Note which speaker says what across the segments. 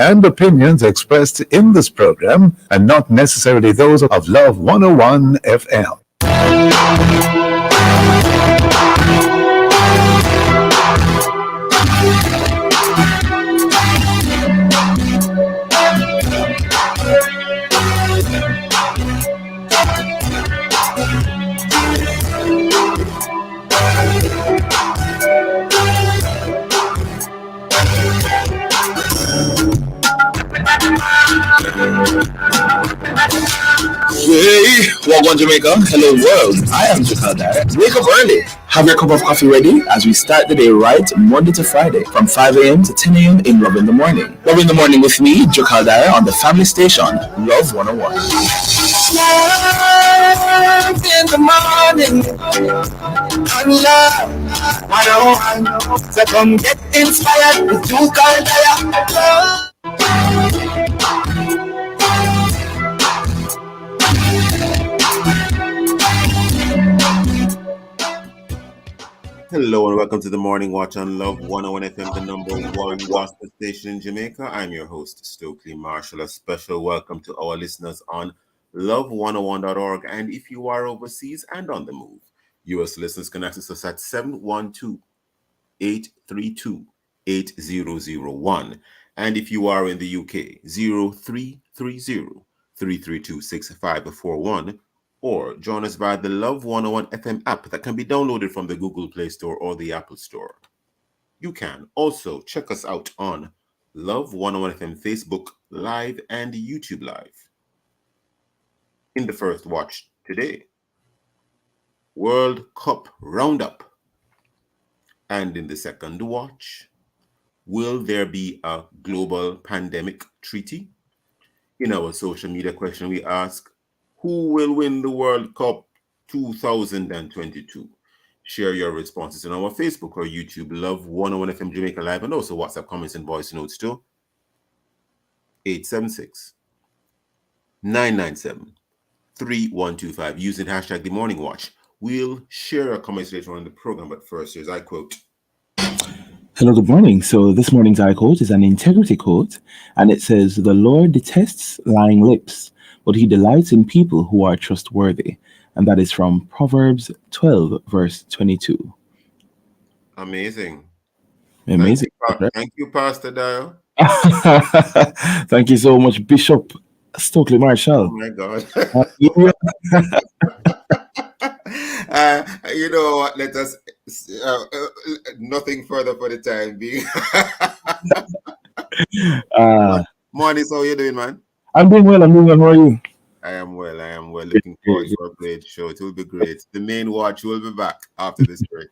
Speaker 1: and opinions expressed in this program are not necessarily those of Love 101 FM.
Speaker 2: Hey, welcome Jamaica. Hello world. I am Jakarta. Wake up early. Have your cup of coffee ready as we start the day right Monday to Friday from 5 a.m. to 10 a.m. in Love in the Morning. Love in the Morning with me, Jakarta, on the family station, Love 101. Love in the morning. On Love 101. So come get inspired with Jakarta.
Speaker 3: Hello and welcome to the Morning Watch on Love 101 FM, the number one gospel station in Jamaica. I'm your host, Stokeley Marshall. A special welcome to our listeners on love101.org. And if you are overseas and on the move, U.S. listeners can access us at 712-832-8001. And if you are in the UK, 0330-332-6541. Or join us via the Love 101 FM app that can be downloaded from the Google Play Store or the Apple Store. You can also check us out on Love 101 FM Facebook Live and YouTube Live. In the first watch today, World Cup Roundup. And in the second watch, will there be a global pandemic treaty? In our social media question, we ask, who will win the World Cup 2022? Share your responses on our Facebook or YouTube, Love 101 FM Jamaica Live, and also WhatsApp comments and voice notes to 876-997-3125 using hashtag The Morning Watch. We'll share our comments later on in the program, but first, here's I quote.
Speaker 2: Hello, good morning. So this morning's I quote is an integrity quote, and it says, "The Lord detests lying lips, but he delights in people who are trustworthy." And that is from Proverbs 12, verse 22.
Speaker 3: Amazing.
Speaker 2: Amazing.
Speaker 3: Thank you, Pastor Dio.
Speaker 2: Thank you so much, Bishop Stokeley Marshall.
Speaker 3: Oh, my God. You know what? Let us, nothing further for the time being. Morning, so how you doing, man?
Speaker 2: I'm doing well. How are you?
Speaker 3: I am well. Looking forward to a great show. It will be great. The main watch will be back after this break.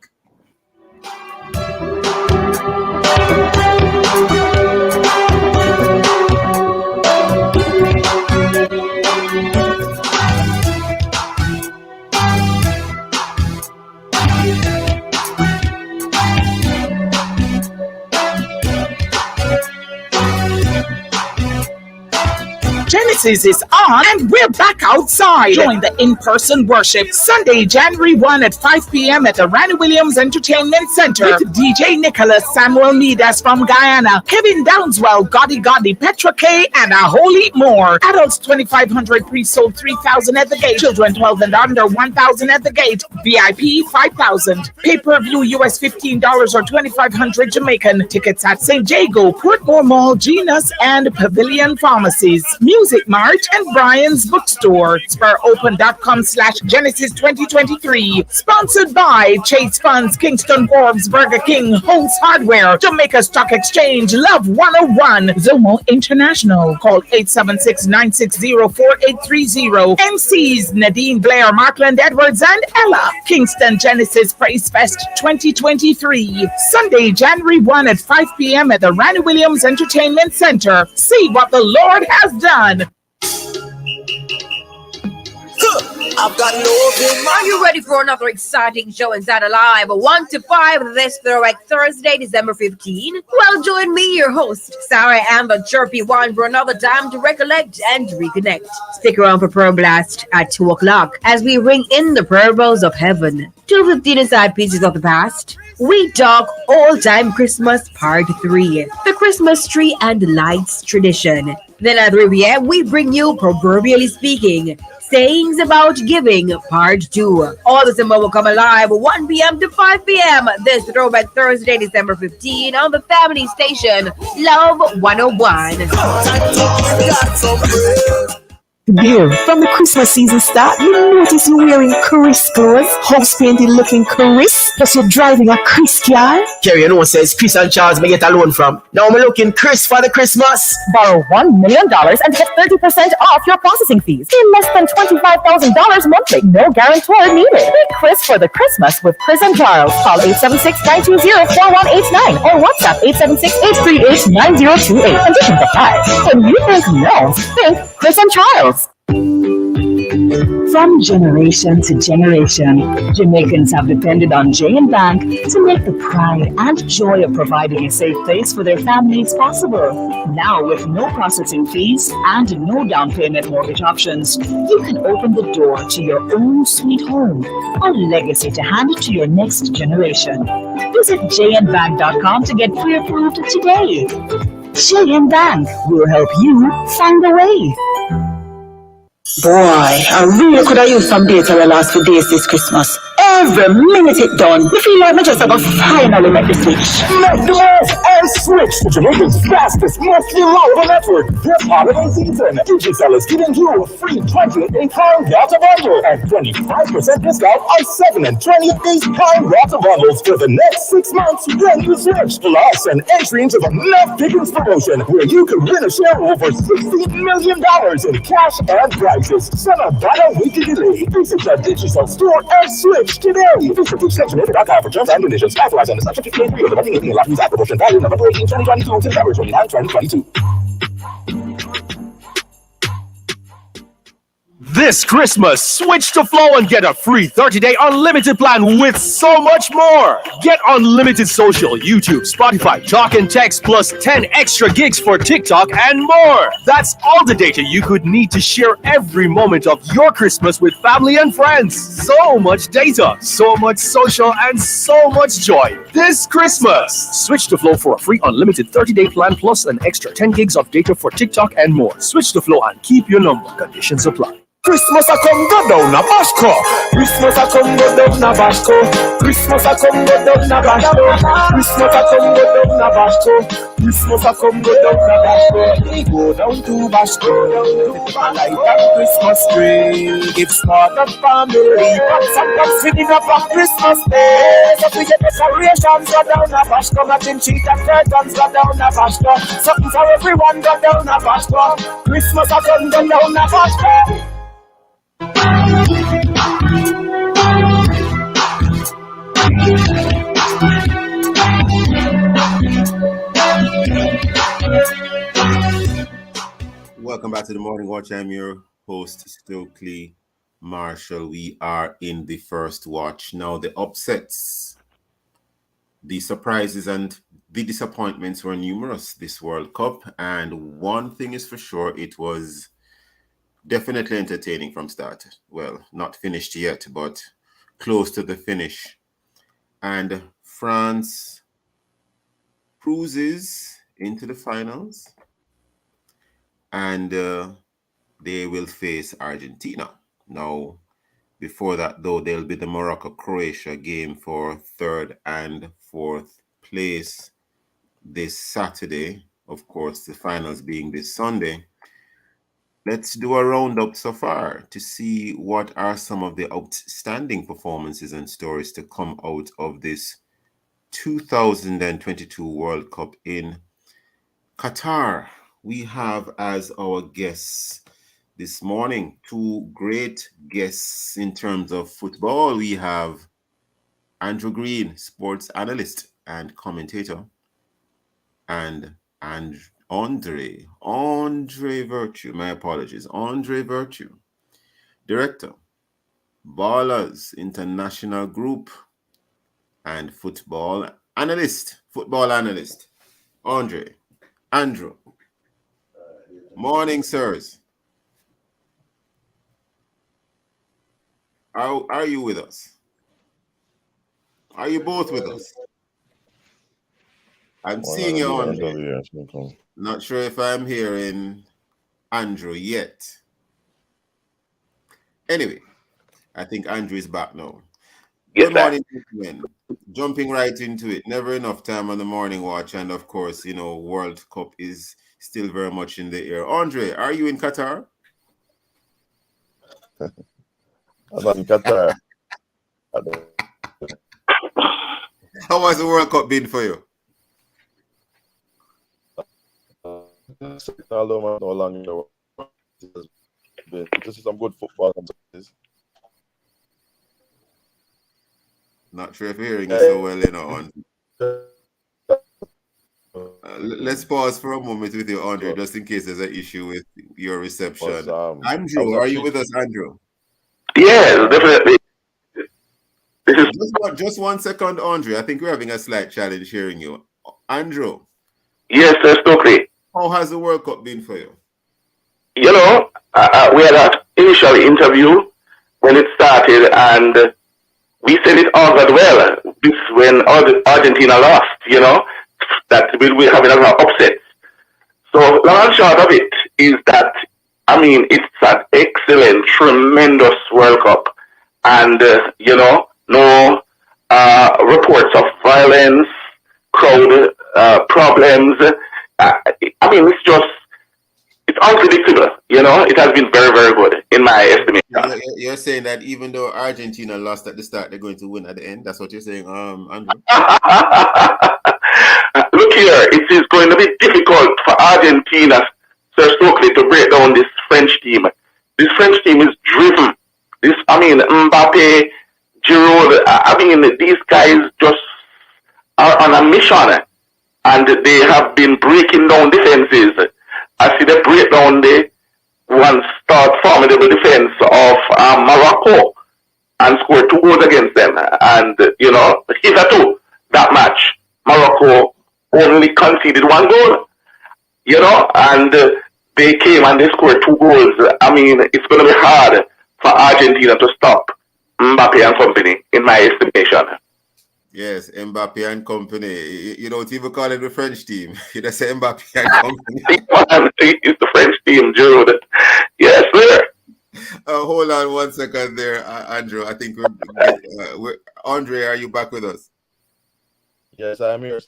Speaker 4: Genesis is on and we're back outside. Join the in-person worship Sunday, January 1 at 5 p.m. at the Randy Williams Entertainment Center with DJ Nicholas Samuel Midas from Guyana, Kevin Downswell, Gotti, Petra K, and a whole heap more. Adults 2,500, pre-sold 3,000 at the gate. Children 12 and under 1,000 at the gate. VIP 5,000. Pay-per-view US $15 or 2,500 Jamaican. Tickets at St. Jago, Portmore Mall, Genus, and Pavilion Pharmacies. Music Mart and Brian's Bookstore. SpurOpen.com/Genesis 2023. Sponsored by Chase Funds, Kingston Forbes, Burger King, Holmes Hardware, Jamaica Stock Exchange, Love 101, Zomo International. Call 876-960-4830. MCs Nadine Blair, Markland Edwards, and Ella. Kingston Genesis Praise Fest 2023. Sunday, January 1 at 5 p.m. at the Randy Williams Entertainment Center. See what the Lord has done.
Speaker 5: I've got no. Are you ready for another exciting show inside Alive 1 to 5 this Throwback Thursday, December 15? Well, join me, your host, Sarah Amber Chirpy One, for another time to recollect and reconnect. Stick around for Prayer Blast at 2 o'clock as we ring in the prayer bells of heaven. 215 Inside Pieces of the Past. We talk all-time Christmas Part 3, the Christmas tree and lights tradition. Then at 3 p.m., we bring you Proverbially Speaking, Sayings About Giving Part 2. All the summer will come alive 1 p.m. to 5 p.m. this Throwback Thursday, December 15 on the family station Love 101.
Speaker 4: Dear, from the Christmas season start, you notice you're wearing crisp clothes, house painted looking crisp, plus you're driving a crisp car.
Speaker 6: Kerry, you know, says Chris and Charles may get a loan from. Now I'm looking Chris for the Christmas.
Speaker 7: Borrow $1 million and get 30% off your processing fees in less than $25,000 monthly. No guarantor needed. Be Chris for the Christmas with Chris and Charles. Call 876-920-4189 or WhatsApp 876-838-9028. Conditions apply. When you think loans, think Chris and Charles.
Speaker 8: From generation to generation, Jamaicans have depended on J&B Bank to make the pride and joy of providing a safe place for their families possible. Now, with no processing fees and no down payment mortgage options, you can open the door to your own sweet home, a legacy to hand to your next generation. Visit jnbank.com to get pre-approved today. J&B Bank will help you find a way.
Speaker 9: Boy, I really could have used some data the last few days this Christmas. Every minute it done. You feel like me just about finally make the switch.
Speaker 10: Make the move and switch to Jamaica's fastest, most reliable network this holiday season. Digicel is giving you a free 28-day data bundle and 25% discount on 7 and 28-day data bundles for the next 6 months when you switch. Plus, an entry into the Love Pickings promotion where you can win a share of over $16 million in cash and prizes. So not a weekly delay. Visit the Digicel store and switch today. Visit Jamaica.com for terms and conditions. Authorized under Section 15.3 of the Money Making Allowance Act. Promotion valid November 18, 2022 to February 29, 2022.
Speaker 11: This Christmas, switch to Flow and get a free 30-day unlimited plan with so much more. Get unlimited social, YouTube, Spotify, talk and text, plus 10 extra gigs for TikTok and more. That's all the data you could need to share every moment of your Christmas with family and friends. So much data, so much social, and so much joy. This Christmas, switch to Flow for a free unlimited 30-day plan plus an extra 10 gigs of data for TikTok and more. Switch to Flow and keep your number. Conditions apply.
Speaker 10: Christmas a come go down a Bashko. Christmas a come go down a Bashko. Christmas a come go down a Bashko. Christmas a come go down a Bashko. Christmas a come go down a Bashko. We go down to Bashko. Light up Christmas tree. Give start up family. Pop some sitting up on Christmas Day. So we get decorations go down a Bashko. Matching sheet and curtains go down a Bashko. Something for everyone go down a Bashko. Christmas a come go down a Bashko.
Speaker 3: Welcome back to the Morning Watch. I'm your host, Stokeley Marshall. We are in the first watch. Now, the upsets, the surprises, and the disappointments were numerous this World Cup. And one thing is for sure, it was definitely entertaining from start. Well, not finished yet, but close to the finish. And France cruises into the finals. And they will face Argentina. Now, before that, though, there'll be the Morocco-Croatia game for third and fourth place this Saturday. Of course, the finals being this Sunday. Let's do a roundup so far to see what are some of the outstanding performances and stories to come out of this 2022 World Cup in Qatar. We have as our guests this morning two great guests in terms of football. We have Andrew Green, sports analyst and commentator, and Andre Virtue, my apologies, Andre Virtue, director, Ballers International Group, and football analyst. Andrew. Morning, sirs. How are you with us? Are you both with us? I'm seeing you, Andre. Not sure if I'm hearing Andrew yet. Anyway, I think Andrew is back now. Good morning, gentlemen. Jumping right into it. Never enough time on the morning watch. And of course, World Cup is still very much in the air. Andre, are you in Qatar?
Speaker 12: I'm not in Qatar.
Speaker 3: How has the World Cup been for you?
Speaker 12: Although no longer, this is some good football.
Speaker 3: Not sure if you're hearing it so well, let's pause for a moment with you, Andre, just in case there's an issue with your reception. Andrew, are you with us, Andrew?
Speaker 13: Yes, definitely.
Speaker 3: Just 1 second, Andre. I think we're having a slight challenge hearing you. Andrew.
Speaker 13: Yes, sir, Stokeley.
Speaker 3: How has the World Cup been for you?
Speaker 13: We had an initial interview when it started, and we said it all that well. This when Argentina lost, that we're having an upset. So long and short of it is that, it's an excellent, tremendous World Cup. And, no reports of violence, crowd problems. It's unpredictable. It has been very, very good in my estimation.
Speaker 3: You're saying that even though Argentina lost at the start, they're going to win at the end? That's what you're saying, Andrew?
Speaker 13: Look here, it is going to be difficult for Argentina, Sir Stokeley, to break down this French team. This French team is driven. Mbappe, Giroud, these guys just are on a mission, and they have been breaking down defenses. I see them break down the one start formidable defense of Morocco and score 2 goals against them. And, hitherto, that match, Morocco only conceded 1 goal, and they came and they scored 2 goals. It's going to be hard for Argentina to stop Mbappe and company, in my estimation.
Speaker 3: Yes, Mbappe and company. You don't even call it the French team. You just say Mbappe and company.
Speaker 13: It's the French team, Jude. Yes, sir.
Speaker 3: Hold on 1 second there, Andrew. I think Andre, are you back with us?
Speaker 12: Yes, I'm here.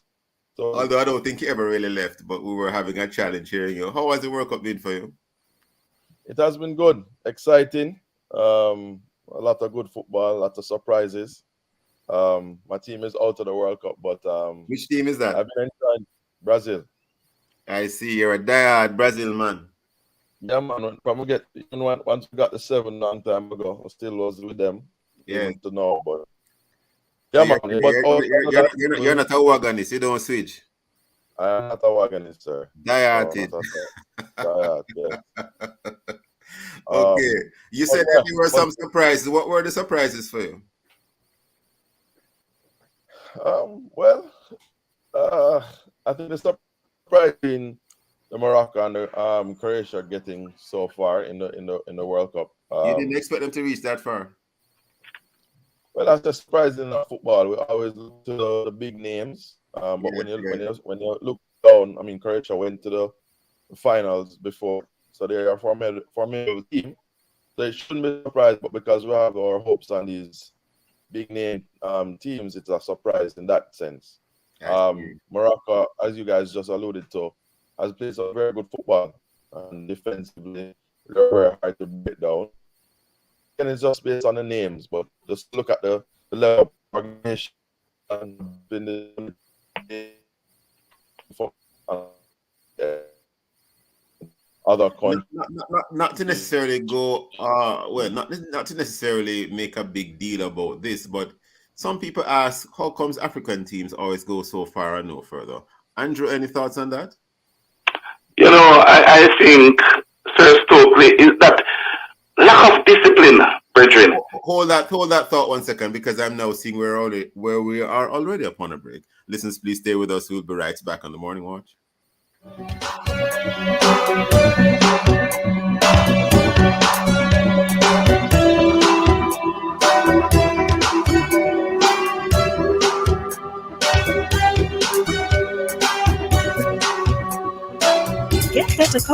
Speaker 12: So,
Speaker 3: although I don't think you ever really left, but we were having a challenge hearing you. How has the World Cup been for you?
Speaker 12: It has been good, exciting. A lot of good football, a lot of surprises. My team is out of the World Cup, but
Speaker 3: which team is that?
Speaker 12: I've been inside Brazil.
Speaker 3: I see you're a diehard Brazil man.
Speaker 12: Yeah, man. Once we got the 7 long time ago, I still was with them.
Speaker 3: Yeah.
Speaker 12: To know, but yeah, man.
Speaker 3: You're not a wagonist. You don't switch.
Speaker 12: I'm not a wagonist, sir.
Speaker 3: Diehard.
Speaker 12: Diehard, yeah.
Speaker 3: Okay. You said that there were some surprises. What were the surprises for you?
Speaker 12: I think the surprise in the Morocco and the Croatia getting so far in the World Cup.
Speaker 3: You didn't expect them to reach that far.
Speaker 12: Well, that's just surprising in football. We always look to the big names, but when you look down, Croatia went to the finals before, so they are a formidable team. So it shouldn't be a surprise, but because we have our hopes on these big name teams, it's a surprise in that sense. Morocco, as you guys just alluded to, has played some very good football and defensively very hard to break down. And it's just based on the names, but just look at the level of organization and other countries.
Speaker 3: Not to necessarily go, not to necessarily make a big deal about this, but some people ask, how comes African teams always go so far and no further? Andrew, any thoughts on that?
Speaker 13: I think, Sir Stokeley, is that lack of discipline, brethren.
Speaker 3: Hold that thought 1 second, because I'm now seeing where we are already upon a break. Listeners, please stay with us. We'll be right back on the Morning Watch.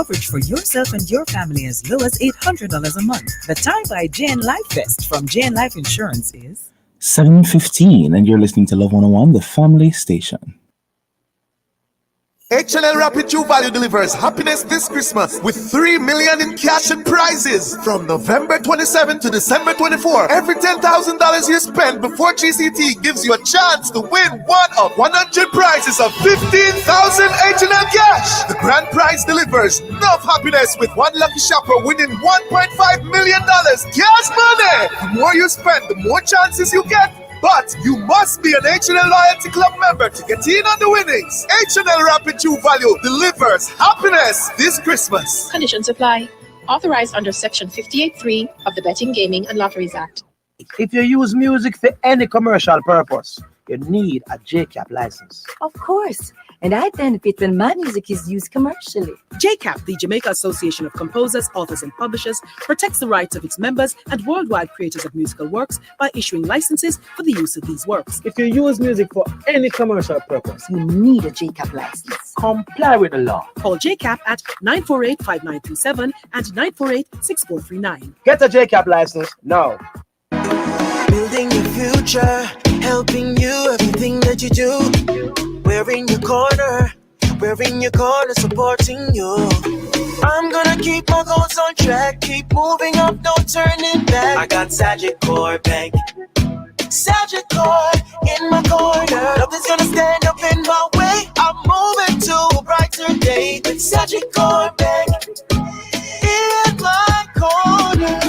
Speaker 14: coverage for yourself and your family as low as $800 a month. The time by JN Life Vest from JN Life Insurance is
Speaker 15: 7:15, and you're listening to Love 101, the family station.
Speaker 16: HLL Rapid True Value delivers happiness this Christmas with $3 million in cash and prizes from November 27 to December 24. Every $10,000 you spend before GCT gives you a chance to win one of 100 prizes of 15,000 HLL cash. The grand prize delivers enough happiness with one lucky shopper winning $1.5 million cash money. The more you spend, the more chances you get. But you must be an H&L Loyalty Club member to get in on the winnings. H&L Rapid True Value delivers happiness this Christmas.
Speaker 17: Conditions apply. Authorized under Section 58(3) of the Betting, Gaming and Lotteries Act.
Speaker 6: If you use music for any commercial purpose, you need a JCAP license.
Speaker 18: Of course. And I benefit when my music is used commercially.
Speaker 19: JCAP, the Jamaica Association of Composers, Authors and Publishers, protects the rights of its members and worldwide creators of musical works by issuing licenses for the use of these works.
Speaker 6: If you use music for any commercial purpose,
Speaker 18: you need a JCAP license.
Speaker 6: Comply with the law.
Speaker 19: Call JCAP at 948-5937 and 948-6439.
Speaker 6: Get a JCAP license now.
Speaker 20: Building your future, helping you everything that you do. We're in your corner, supporting you. I'm gonna keep my goals on track, keep moving up, no turning back. I got Sagicor Bank, Sagicor in my corner. Nothing's gonna stand up in my way. I'm moving to a brighter day with Sagicor Bank in my corner.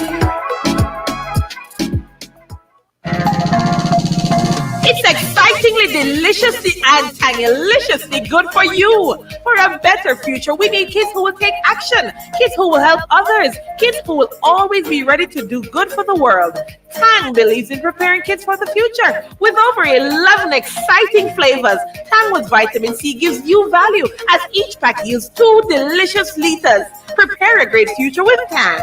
Speaker 4: It's excitingly, deliciously, and tangiliciously good for you. For a better future, we need kids who will take action, kids who will help others, kids who will always be ready to do good for the world. Tang believes in preparing kids for the future. With over 11 exciting flavors, Tang with vitamin C gives you value as each pack yields 2 delicious liters. Prepare a great future with Tang.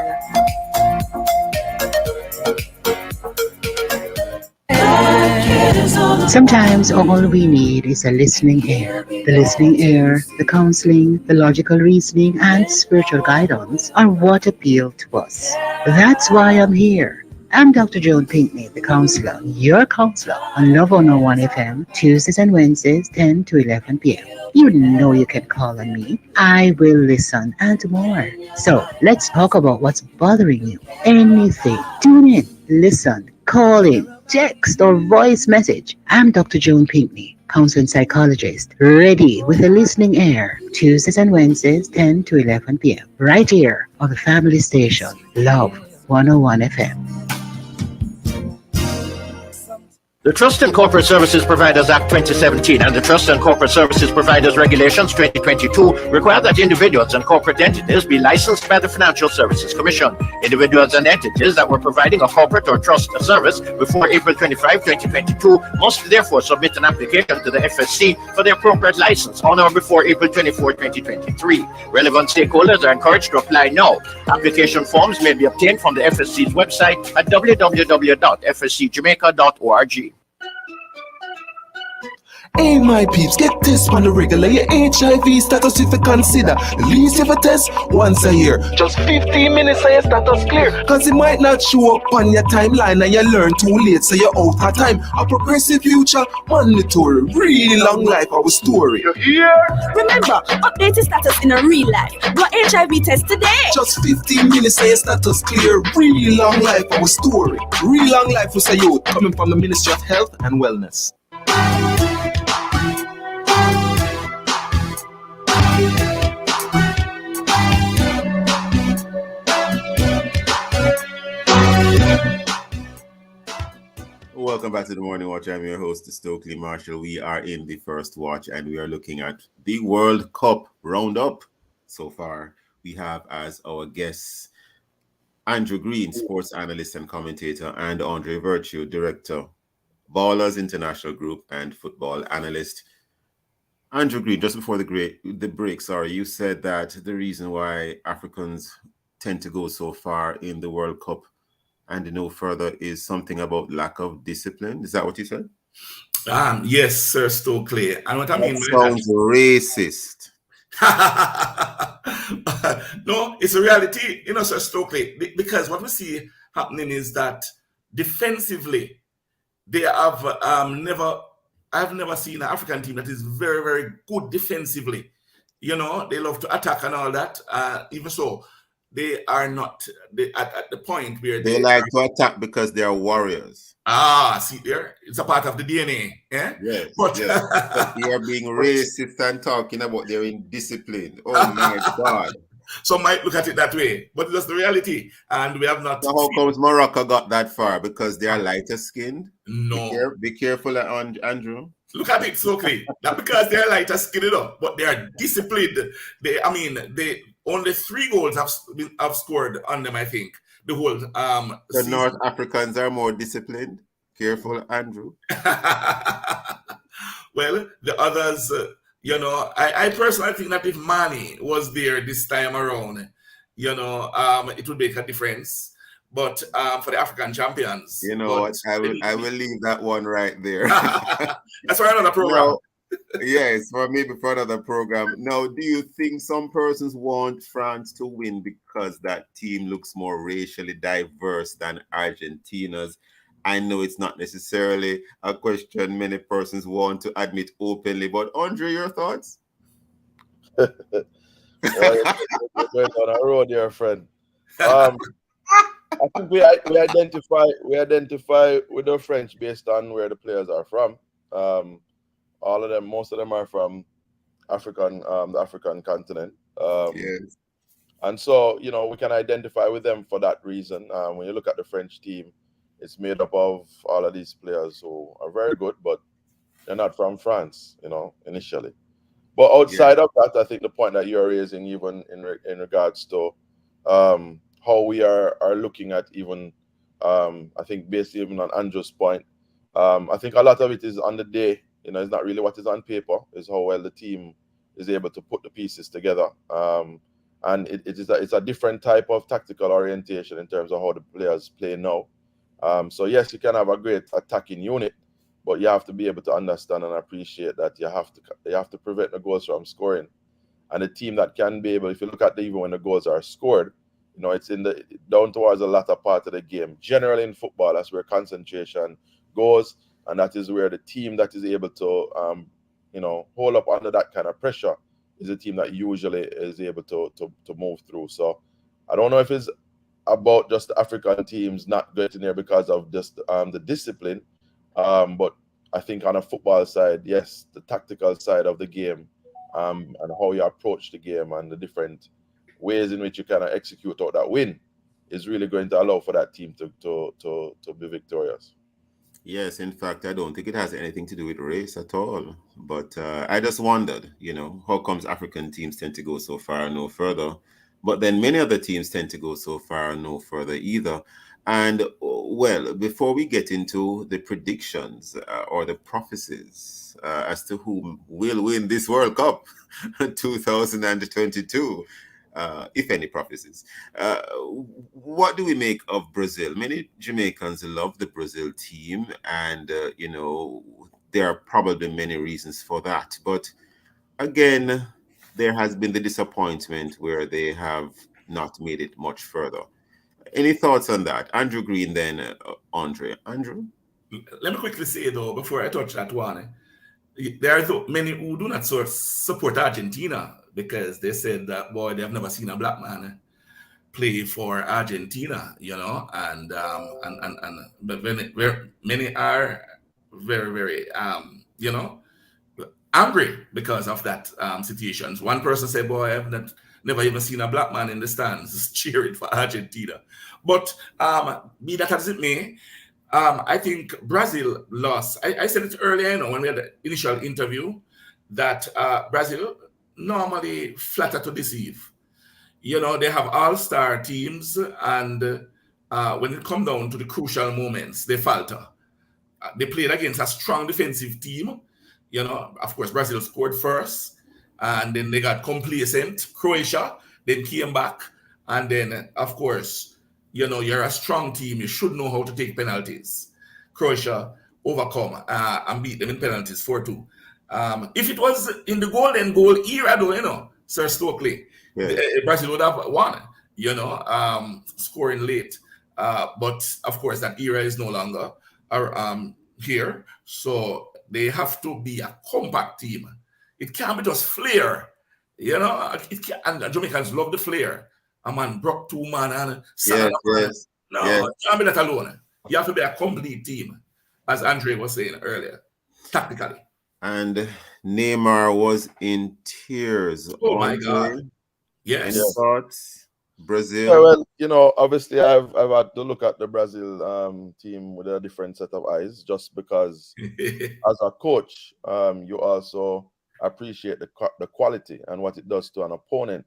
Speaker 21: Sometimes all we need is a listening ear. The listening ear, the counseling, the logical reasoning, and spiritual guidance are what appeal to us. That's why I'm here. I'm Dr. Joan Pinkney, the counselor, your counselor on Love 101 FM, Tuesdays and Wednesdays, 10 to 11 p.m. You know you can call on me. I will listen and more. So let's talk about what's bothering you. Anything. Tune in, listen, call in, text or voice message. I'm Dr. Joan Pinkney, counseling psychologist, ready with a listening ear. Tuesdays and Wednesdays, 10 to 11 p.m. Right here on the family station, Love 101 FM.
Speaker 22: The Trust and Corporate Services Providers Act 2017 and the Trust and Corporate Services Providers Regulations 2022 require that individuals and corporate entities be licensed by the Financial Services Commission. Individuals and entities that were providing a corporate or trust service before April 25, 2022 must therefore submit an application to the FSC for the appropriate license on or before April 24, 2023. Relevant stakeholders are encouraged to apply now. Application forms may be obtained from the FSC's website at www.fscjamaica.org.
Speaker 16: Hey my peeps, get this on the regular. Your HIV status if you consider. At least if you test once a year. Just 15 minutes and your status clear. Cause it might not show up on your timeline and you learn too late so you're out of time. A progressive future, mandatory. Really long life, our story. You hear?
Speaker 23: Remember, update your status in a real life. Go HIV test today.
Speaker 16: Just 15 minutes and your status clear. Really long life, our story. Real long life was a youth coming from the Ministry of Health and Wellness.
Speaker 3: Welcome back to the Morning Watch. I'm your host, Stokeley Marshall. We are in the first watch and we are looking at the World Cup roundup. So far, we have as our guests Andrew Green, sports analyst and commentator, and Andre Virtue, director, Ballers International Group and football analyst. Andrew Green, just before the break, you said that the reason why Africans tend to go so far in the World Cup and no further is something about lack of discipline. Is that what you said?
Speaker 24: Yes, Sir Stokeley. And what I mean
Speaker 3: by that sounds racist.
Speaker 1: No, it's a reality, Sir Stokeley, because what we see happening is that defensively, they have I've never seen an African team that is very, very good defensively. They love to attack and all that. Even so, they are not at the point where
Speaker 3: They like to attack because they are warriors.
Speaker 1: See there, it's a part of the DNA. Yeah.
Speaker 3: Yes.
Speaker 1: But
Speaker 3: they are being racist and talking about they're indisciplined. Oh my God.
Speaker 1: Some might look at it that way, but that's the reality. And we have not.
Speaker 3: So how comes Morocco got that far? Because they are lighter skinned?
Speaker 1: No.
Speaker 3: Be careful, Andrew.
Speaker 1: Look at it, Stokeley. Not because they're lighter skinned up, but they are disciplined. They only 3 goals have scored on them, I think. The whole
Speaker 3: the
Speaker 1: season.
Speaker 3: North Africans are more disciplined. Careful, Andrew.
Speaker 1: Well, the others, I personally think that if Mane was there this time around, it would make a difference. But for the African champions,
Speaker 3: what? I will leave that one right there.
Speaker 1: That's for another program.
Speaker 3: Now, yes, for another program. Now, do you think some persons want France to win because that team looks more racially diverse than Argentina's? I know it's not necessarily a question many persons want to admit openly, but Andre, your thoughts?
Speaker 12: We're going on a road here, friend. I think we identify with the French based on where the players are from. Most of them are from the African continent.
Speaker 3: Yes.
Speaker 12: And so, we can identify with them for that reason. When you look at the French team, it's made up of all of these players who are very good, but they're not from France, initially. But outside of that, I think the point that you're raising, even in regards to how we are looking at even, I think based even on Andrew's point, I think a lot of it is on the day. It's not really what is on paper. It's how well the team is able to put the pieces together. And it's a different type of tactical orientation in terms of how the players play now. So yes, you can have a great attacking unit, but you have to be able to understand and appreciate that you have to prevent the goals from scoring. And the team that can be able, if you look at even when the goals are scored, it's in the down towards the latter part of the game. Generally in football, that's where concentration goes, and that is where the team that is able to hold up under that kind of pressure is a team that usually is able to move through. So I don't know if it's about just the African teams not getting there because of just the discipline, but I think on a football side, yes, the tactical side of the game, and how you approach the game and the different ways in which you kind of execute out that win is really going to allow for that team to be victorious.
Speaker 3: Yes, in fact, I don't think it has anything to do with race at all. But I just wondered, how comes African teams tend to go so far and no further? But then many other teams tend to go so far and no further either. And, well, before we get into the predictions or the prophecies as to who will win this World Cup 2022, if any prophecies, what do we make of Brazil? Many Jamaicans love the Brazil team, and, there are probably many reasons for that. But again, there has been the disappointment where they have not made it much further. Any thoughts on that? Andrew Green, then Andre. Andrew?
Speaker 1: Let me quickly say, though, before I touch that one, there are many who do not support Argentina because they said that, boy, they have never seen a black man play for Argentina, and but many are very, very, angry because of that situations. One person said, boy, I have never even seen a black man in the stands cheering for Argentina. But be that as it may, I think Brazil lost. I said it earlier, when we had the initial interview, that Brazil normally flatter to deceive. They have all-star teams, and when it comes down to the crucial moments, they falter. They played against a strong defensive team. Of course, Brazil scored first, and then they got complacent. Croatia then came back, and then, of course, you're a strong team. You should know how to take penalties. Croatia overcome and beat them in penalties 4-2. If it was in the golden goal era, though, Sir Stokeley,
Speaker 3: Yeah.
Speaker 1: Brazil would have won, scoring late. But of course, that era is no longer here. So they have to be a compact team. It can't be just flair. And Jamaicans love the flair. A man broke 2 man and
Speaker 3: Yes,
Speaker 1: yes. No,
Speaker 3: yes.
Speaker 1: it can't be that alone. You have to be a complete team, as Andre was saying earlier, tactically.
Speaker 3: And Neymar was in tears.
Speaker 1: Oh my God! Yes.
Speaker 3: Any thoughts? Brazil.
Speaker 12: Yeah, well, obviously I've had to look at the Brazil team with a different set of eyes, just because as a coach, you also appreciate the quality and what it does to an opponent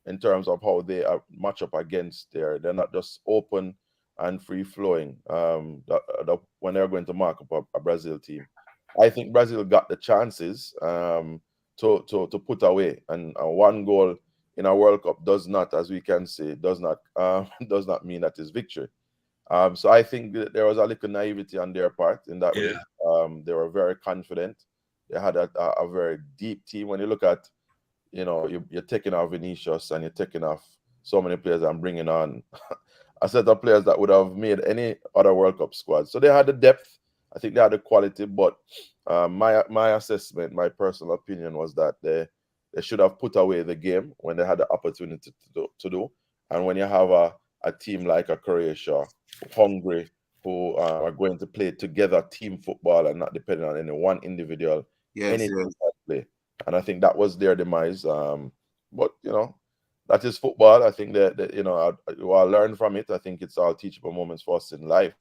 Speaker 12: in terms of how they match up against they're not just open and free flowing when they're going to mark up a Brazil team. I think Brazil got the chances to put away, and one goal in a World Cup does not, as we can say, does not mean that is victory. So I think that there was a little naivety on their part in that way. They were very confident. They had a very deep team. When you look at, you're taking off Vinicius and you're taking off so many players and bringing on a set of players that would have made any other World Cup squad. So they had the depth. I think they had the quality, but my assessment, my personal opinion was that they should have put away the game when they had the opportunity to do. And when you have a team like a Croatia, hungry, who are going to play together team football and not depending on any one individual, anything can play. And I think that was their demise. But that is football. I think that you all learn from it. I think it's all teachable moments for us in life,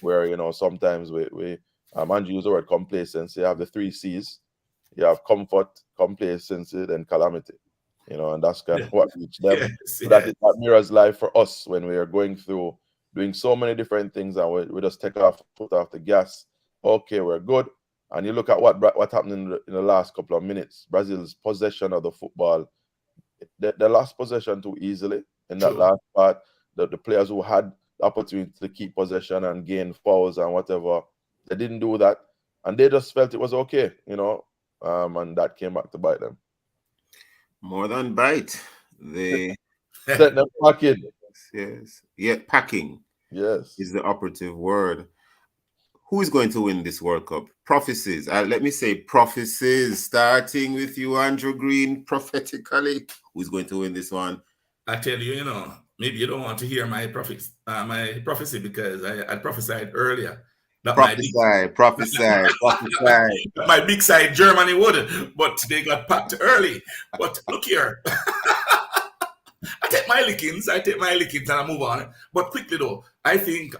Speaker 12: where sometimes we Andrew used the word complacency. You have the 3 C's. You have comfort, complacency, then calamity. And that's kind of what reached them. So that mirrors life for us when we are going through doing so many different things, and we just take off, put off the gas. Okay, we're good. And you look at what happened in the last couple of minutes. Brazil's possession of the football, they lost possession too easily in that last part. The players who had the opportunity to keep possession and gain fouls and whatever, they didn't do that, and they just felt it was okay, and that came back to bite them.
Speaker 3: More than bite, they
Speaker 12: set them packing.
Speaker 3: Yes, packing.
Speaker 12: Yes,
Speaker 3: is the operative word. Who is going to win this World Cup? Prophecies. Let me say prophecies, starting with you, Andrew Green, prophetically. Who's going to win this one?
Speaker 1: I tell you, maybe you don't want to hear my prophecy because I prophesied earlier.
Speaker 3: Prophesy.
Speaker 1: My big side, Germany would, but they got packed early. But look here. I take my lickings and I move on. But quickly though, I think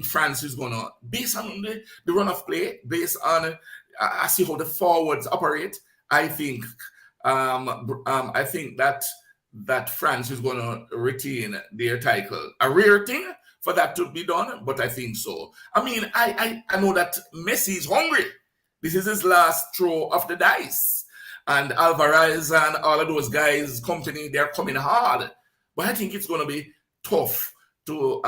Speaker 1: France is gonna, based on the run of play, based on I see how the forwards operate. I think that France is gonna retain their title. A rare thing for that to be done, but I think so. I mean, I know that Messi is hungry. This is his last throw of the dice. And Alvarez and all of those guys, company, they're coming hard. But I think it's going to be tough to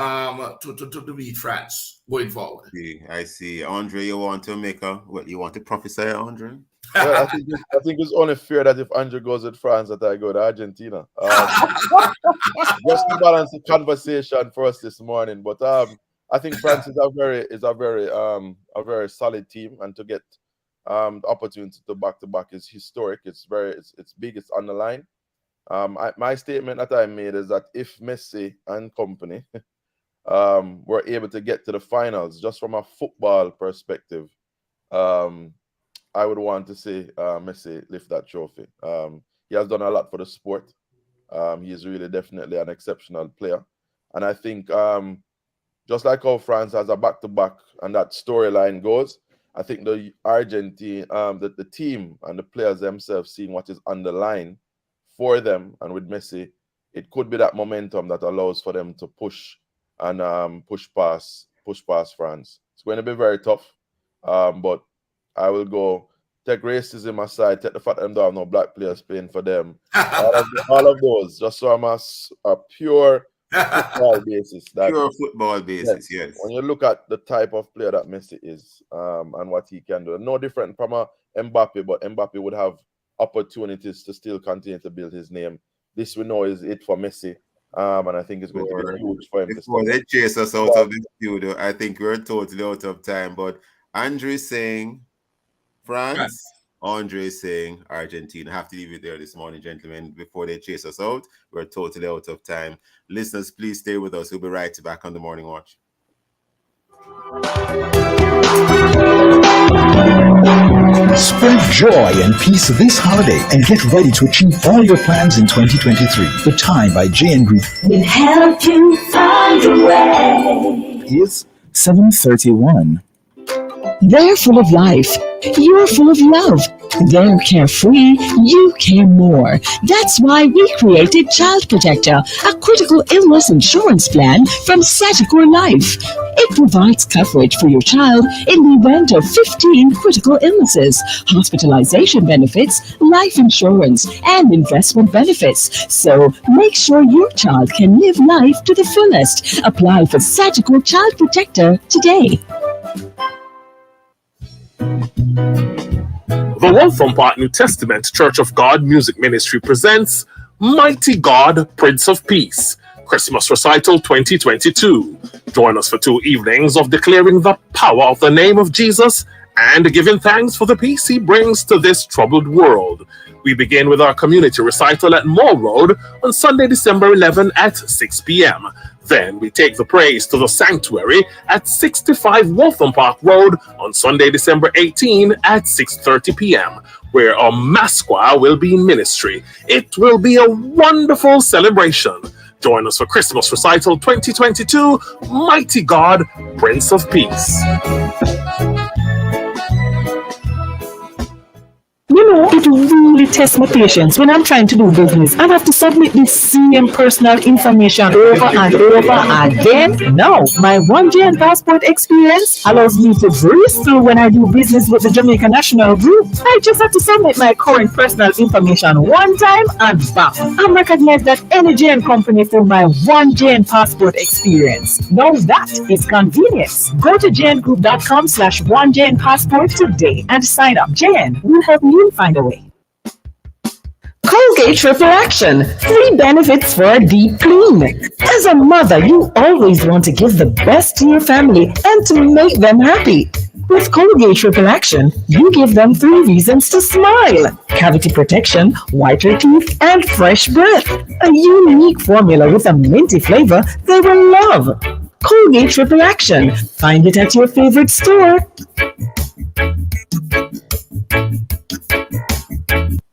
Speaker 1: beat France going forward.
Speaker 3: I see. Andre, you want to prophesy, Andre?
Speaker 12: Well, I think it's only fair that if Andre goes with France, that I go to Argentina. Just to balance the conversation for us this morning. But I think France is a very solid team, and to get the opportunity to back-to-back is historic. It's big. It's on the line. My statement that I made is that if Messi and company were able to get to the finals, just from a football perspective, I would want to see Messi lift that trophy. He has done a lot for the sport. He is really definitely an exceptional player, and I think just like how France has a back-to-back and that storyline goes, I think the Argentine, the team and the players themselves seeing what is on the line for them, and with Messi, it could be that momentum that allows for them to push and push past France. It's going to be very tough, but I will go take racism aside, take the fact that them don't have no black players playing for them, all of those, just so I'm a pure football basis.
Speaker 3: Pure football basis, yes.
Speaker 12: When you look at the type of player that Messi is and what he can do, no different from a Mbappe, but Mbappe would have opportunities to still continue to build his name. This we know is it for Messi. And I think it's going to be huge for him.
Speaker 3: Before they chase us out of the studio, I think we're totally out of time. But Andre is saying France. Andre is saying Argentina. I have to leave it there this morning, gentlemen, before they chase us out. We're totally out of time. Listeners, please stay with us. We'll be right back on the Morning Watch.
Speaker 2: Spread joy and peace this holiday and get ready to achieve all your plans in 2023. The Time by JN Group
Speaker 8: will help you find a way.
Speaker 15: Is 7:31.
Speaker 8: They're full of life. You're full of love. They're carefree. You care more. That's why we created Child Protector, a critical illness insurance plan from Sagicor Life. It provides coverage for your child in the event of 15 critical illnesses, hospitalization benefits, life insurance, and investment benefits. So make sure your child can live life to the fullest. Apply for Sagicor Child Protector today.
Speaker 5: The Waltham Park New Testament Church of God Music Ministry presents Mighty God, Prince of Peace, Christmas Recital 2022. Join us for 2 evenings of declaring the power of the name of Jesus and giving thanks for the peace he brings to this troubled world. We begin with our community recital at Moore Road on Sunday, December 11 at 6 p.m. Then we take the praise to the sanctuary at 65 Waltham Park Road on Sunday, December 18 at 6:30 p.m., where our mass choir will be in ministry. It will be a wonderful celebration. Join us for Christmas Recital 2022, Mighty God, Prince of Peace.
Speaker 7: You know, it really tests my patience when I'm trying to do business. I have to submit the same personal information over and over again. Now, my OneJN passport experience allows me to breeze through when I do business with the Jamaica National Group. I just have to submit my current personal information one time and bam, I'm recognized at any JN company through my OneJN passport experience. Now that is convenience. Go to jngroup.com/OneJN passport today and sign up. JN will help you find a way. Colgate Triple Action. 3 benefits for a deep clean. As a mother, you always want to give the best to your family and to make them happy. With Colgate Triple Action, you give them 3 reasons to smile. Cavity protection, whiter teeth, and fresh breath. A unique formula with a minty flavor they will love. Colgate Triple Action. Find it at your favorite store.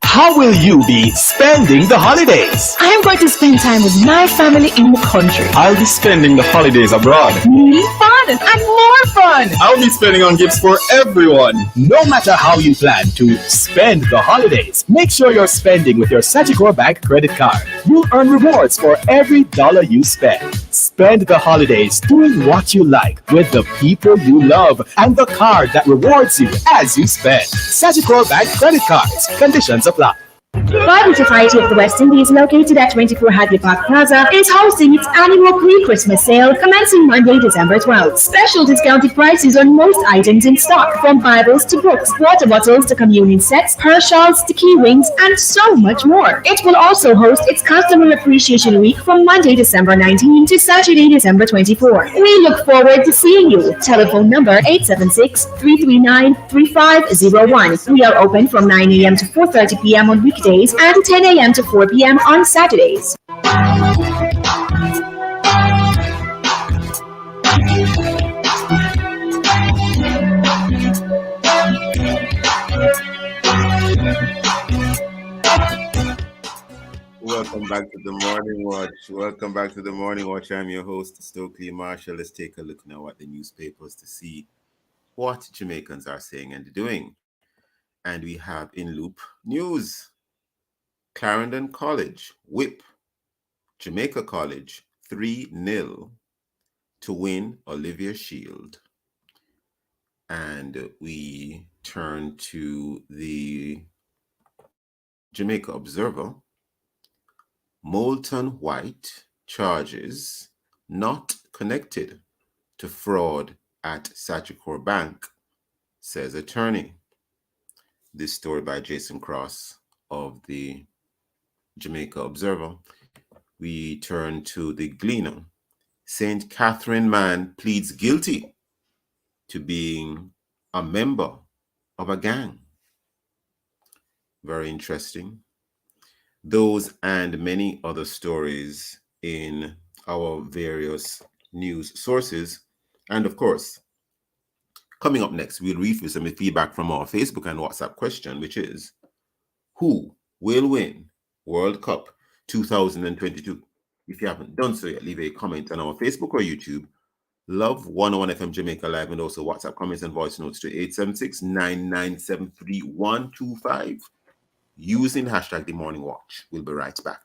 Speaker 11: How will you be spending the holidays?
Speaker 7: I am going to spend time with my family in the country.
Speaker 11: I'll be spending the holidays abroad.
Speaker 7: Fun and more fun.
Speaker 11: I'll be spending on gifts for everyone. No matter how you plan to spend the holidays, make sure you're spending with your Sagicor Bank credit card. You'll earn rewards for every dollar you spend. Spend the holidays doing what you like with the people you love and the card that rewards you as you spend. Sagicor Bank credit cards. Conditions apply.
Speaker 24: Bible Society of the West Indies, located at 24 Hadley Park Plaza, is hosting its annual pre-Christmas sale commencing Monday, December 12th. Special discounted prices on most items in stock, from Bibles to books, water bottles to communion sets, hair shawls to key rings, and so much more. It will also host its Customer Appreciation Week from Monday, December 19 to Saturday, December 24. We look forward to seeing you. Telephone number 876-339-3501. We are open from 9 a.m. to 4:30 p.m. on weekdays and 10 a.m. to 4 p.m. on Saturdays.
Speaker 3: Welcome back to the Morning Watch. Welcome back to the Morning Watch. I'm your host, Stokeley Marshall. Let's take a look now at the newspapers to see what Jamaicans are saying and doing. And we have in loop news. Clarendon College whip Jamaica College 3-0 to win Olivia Shield. And we turn to the Jamaica Observer. Moulton White charges not connected to fraud at Sagicor Bank, says attorney. This story by Jason Cross of the Jamaica Observer, we turn to the Gleaner. St. Catherine man pleads guilty to being a member of a gang. Very interesting. Those and many other stories in our various news sources. And of course, coming up next, we'll read with some feedback from our Facebook and WhatsApp question, which is, who will win World Cup 2022? If you haven't done so yet, leave a comment on our Facebook or YouTube. Love 101 FM Jamaica Live, and also WhatsApp comments and voice notes to 876-997-3125 using hashtag The Morning Watch. We'll be right back.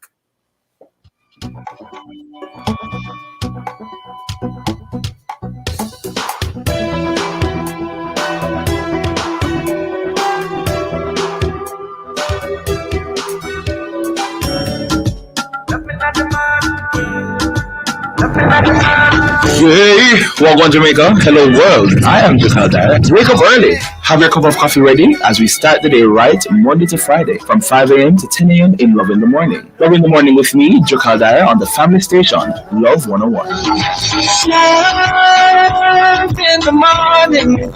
Speaker 9: Hey, welcome Jamaica. Hello world. I am Jacal Direct. Wake up early. Have your cup of coffee ready as we start the day right Monday to Friday from 5 a.m. to 10 a.m. in Love in the Morning. Love in the Morning with me, Jacal Direct, on the family station, Love 101.
Speaker 20: Love in the morning.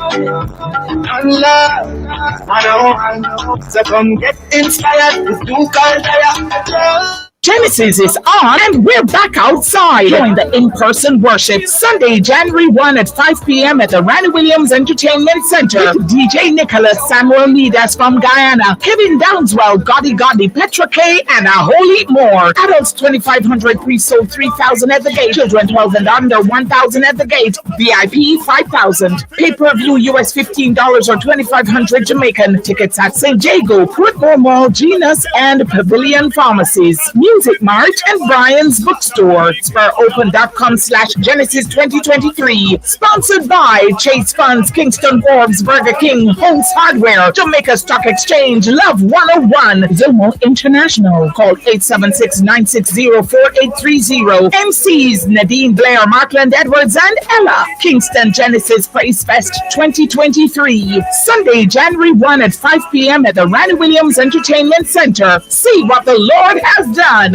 Speaker 20: Love 101. So come get inspired with Jacal Direct.
Speaker 4: Genesis is on and we're back outside. Join the in-person worship Sunday, January 1 at 5 p.m. at the Randy Williams Entertainment Center with DJ Nicholas Samuel Midas from Guyana, Kevin Downswell, Gotti, Petra K, and a whole heap more. Adults 2,500, pre-sold 3,000 at the gate. Children 12 and under 1,000 at the gate. VIP 5,000. Pay-per-view US $15 or 2,500 Jamaican. Tickets at St. Jago, Portmore Mall, Genus, and Pavilion Pharmacies. Music Mart and Brian's Bookstore. SpurOpen.com/Genesis 2023. Sponsored by Chase Funds, Kingston Forbes, Burger King, Homes Hardware, Jamaica Stock Exchange, Love 101, Zilmo International. Call 876-960-4830. MCs Nadine Blair, Markland Edwards, and Ella. Kingston Genesis Praise Fest 2023. Sunday, January 1 at 5 p.m. at the Randy Williams Entertainment Center. See what the Lord has done.